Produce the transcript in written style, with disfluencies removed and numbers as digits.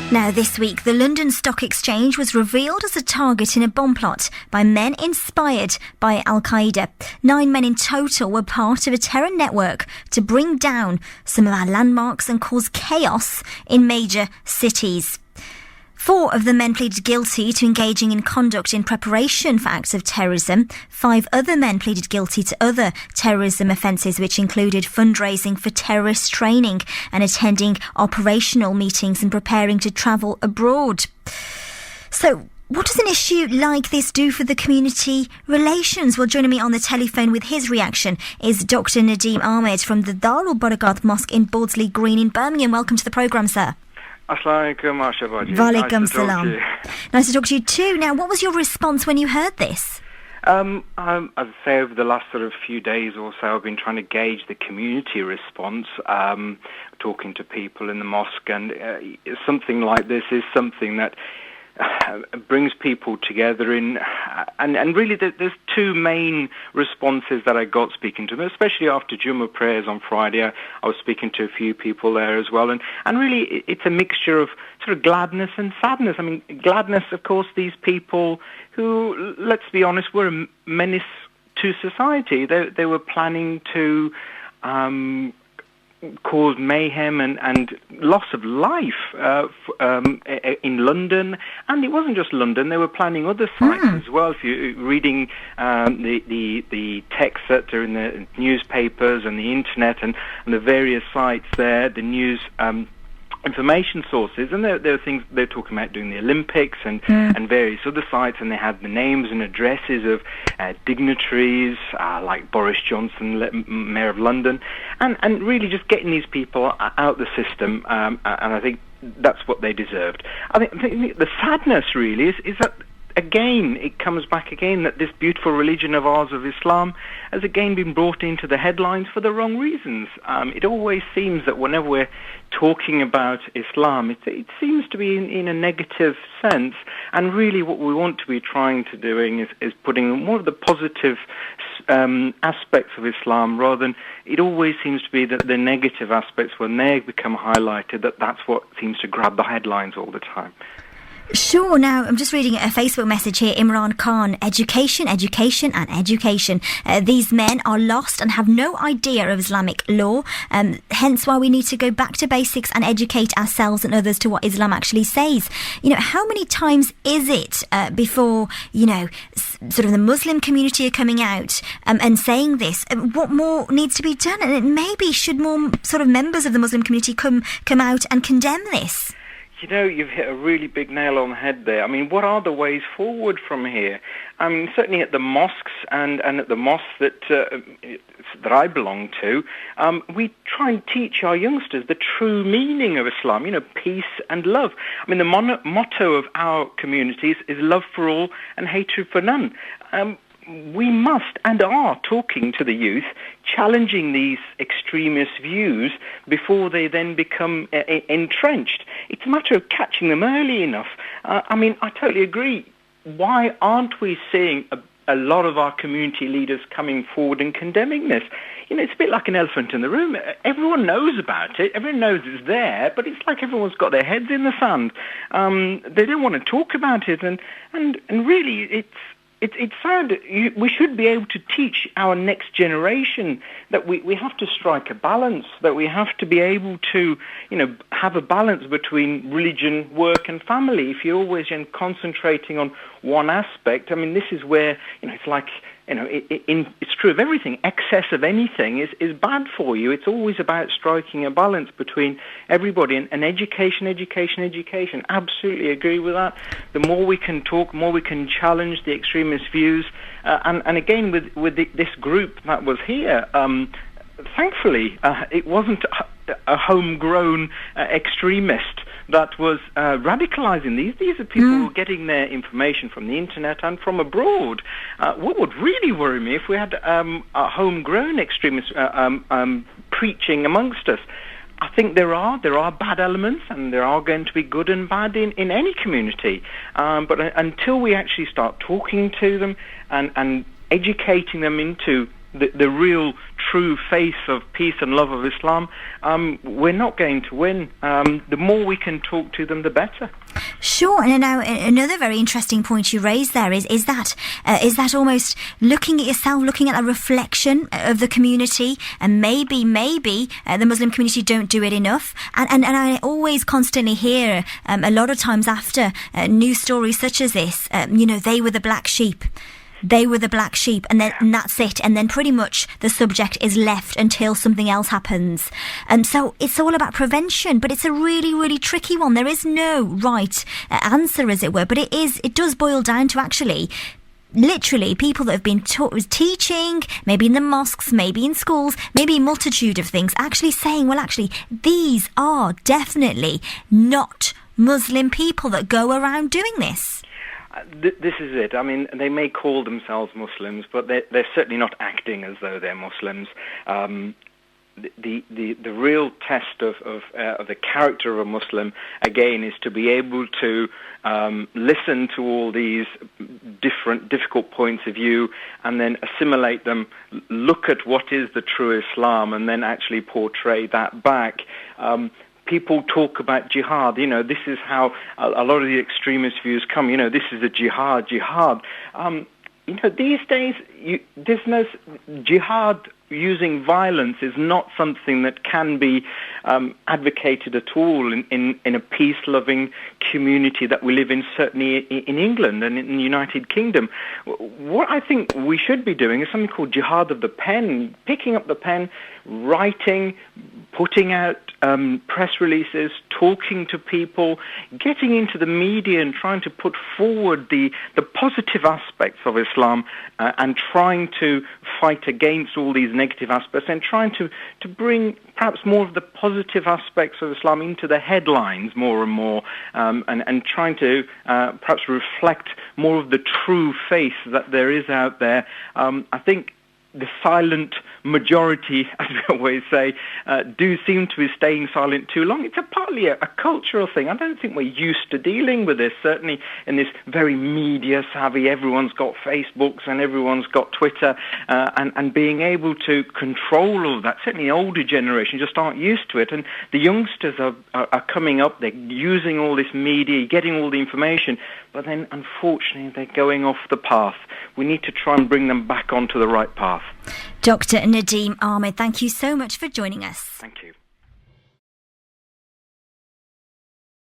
Now this week, the London Stock Exchange was revealed as a target in a bomb plot by men inspired by Al-Qaeda. 9 men in total were part of a terror network to bring down some of our landmarks and cause chaos in major cities. 4 of the men pleaded guilty to engaging in conduct in preparation for acts of terrorism. 5 other men pleaded guilty to other terrorism offences, which included fundraising for terrorist training and attending operational meetings and preparing to travel abroad. So, what does an issue like this do for the community relations? Well, joining me on the telephone with his reaction is Dr. Nadeem Ahmed from the Darul Barakat Mosque in Bawdsley Green in Birmingham. Welcome to the programme, sir. Assalamu alaikum, Ashabaji. Walaikum salam. Nice to talk to you too. Now, what was your response when you heard this? As I say, over the last sort of few days or so, I've been trying to gauge the community response, talking to people in the mosque, and something like this is something that brings people together in, and really there's 2 main responses that I got speaking to them, especially after Jummah prayers on Friday. I was speaking to a few people there as well, and really it's a mixture of sort of gladness and sadness. I mean, gladness, of course, these people who, let's be honest, were a menace to society. They were planning to caused mayhem and loss of life in London, and it wasn't just London. They were planning other sites as well. If you're reading the texts that are in the newspapers and the internet and the various sites there, the news information sources, and there are things they're talking about doing the Olympics and various other sites, and they had the names and addresses of dignitaries like Boris Johnson, Mayor of London, and really just getting these people out the system, and I think that's what they deserved. I think the sadness really is that, again, it comes back again that this beautiful religion of ours, of Islam, has again been brought into the headlines for the wrong reasons. It always seems that whenever we're talking about Islam, it seems to be in a negative sense, and really what we want to be trying to doing is putting more of the positive aspects of Islam, rather than it always seems to be that the negative aspects, when they become highlighted, that's what seems to grab the headlines all the time. Sure. Now, I'm just reading a Facebook message here. Imran Khan, education, education and education. These men are lost and have no idea of Islamic law. Hence why we need to go back to basics and educate ourselves and others to what Islam actually says. You know, how many times is it before, sort of the Muslim community are coming out and saying this? What more needs to be done? And maybe should more sort of members of the Muslim community come out and condemn this? You know, you've hit a really big nail on the head there. I mean, what are the ways forward from here? I mean, certainly at the mosques and at the mosque that I belong to, we try and teach our youngsters the true meaning of Islam, peace and love. I mean, the motto of our communities is love for all and hatred for none. We must and are talking to the youth, challenging these extremist views before they then become entrenched. It's a matter of catching them early enough. I totally agree. Why aren't we seeing a lot of our community leaders coming forward and condemning this? It's a bit like an elephant in the room. Everyone knows about it. Everyone knows it's there, but it's like everyone's got their heads in the sand. They don't want to talk about it, and really it's sad. We should be able to teach our next generation that we have to strike a balance, that we have to be able to, have a balance between religion, work and family. If you're always concentrating on one aspect, I mean, this is where, it's like, it's true of everything. Excess of anything is bad for you. It's always about striking a balance between everybody, and education. Absolutely agree with that. The more we can talk, more we can challenge the extremist views. And again, with this group that was here, thankfully, it wasn't a homegrown extremist that was radicalizing these. These are people who are getting their information from the internet and from abroad. What would really worry me if we had a homegrown extremists preaching amongst us. I think there are bad elements, and there are going to be good and bad in any community. But until we actually start talking to them and educating them into the real true face of peace and love of Islam, we're not going to win. The more we can talk to them, the better. Sure, and now another very interesting point you raised there is that almost looking at yourself, looking at a reflection of the community, and maybe the Muslim community don't do it enough. And I always constantly hear a lot of times after news stories such as this, they were the black sheep. They were the black sheep, and that's it. And then pretty much the subject is left until something else happens. And so it's all about prevention, but it's a really, really tricky one. There is no right answer, as it were, but it does boil down to actually literally people that have been teaching, maybe in the mosques, maybe in schools, maybe a multitude of things, actually saying, well, actually, these are definitely not Muslim people that go around doing this. This is it. I mean, they may call themselves Muslims, but they're certainly not acting as though they're Muslims. The real test of the character of a Muslim, again, is to be able to listen to all these difficult points of view and then assimilate them, look at what is the true Islam, and then actually portray that back. People talk about jihad. This is how a lot of the extremist views come. This is a jihad. These days, there's no jihad. Using violence is not something that can be advocated at all in a peace-loving community that we live in, certainly in England and in the United Kingdom. What I think we should be doing is something called jihad of the pen, picking up the pen, writing, putting out press releases, talking to people, getting into the media and trying to put forward the positive aspects of Islam and trying to fight against all these negative aspects and trying to bring perhaps more of the positive aspects of Islam into the headlines more and more, and trying to perhaps reflect more of the true faith that there is out there. I think the silent majority, as we always say, do seem to be staying silent too long. It's partly a cultural thing. I don't think we're used to dealing with this, certainly in this very media savvy. Everyone's got Facebooks and everyone's got Twitter, and being able to control all of that. Certainly the older generation just aren't used to it, and the youngsters are coming up, they're using all this media, getting all the information, but then unfortunately they're going off the path. We need to try and bring them back onto the right path. Dr. Nadeem Ahmed, thank you so much for joining us. Thank you.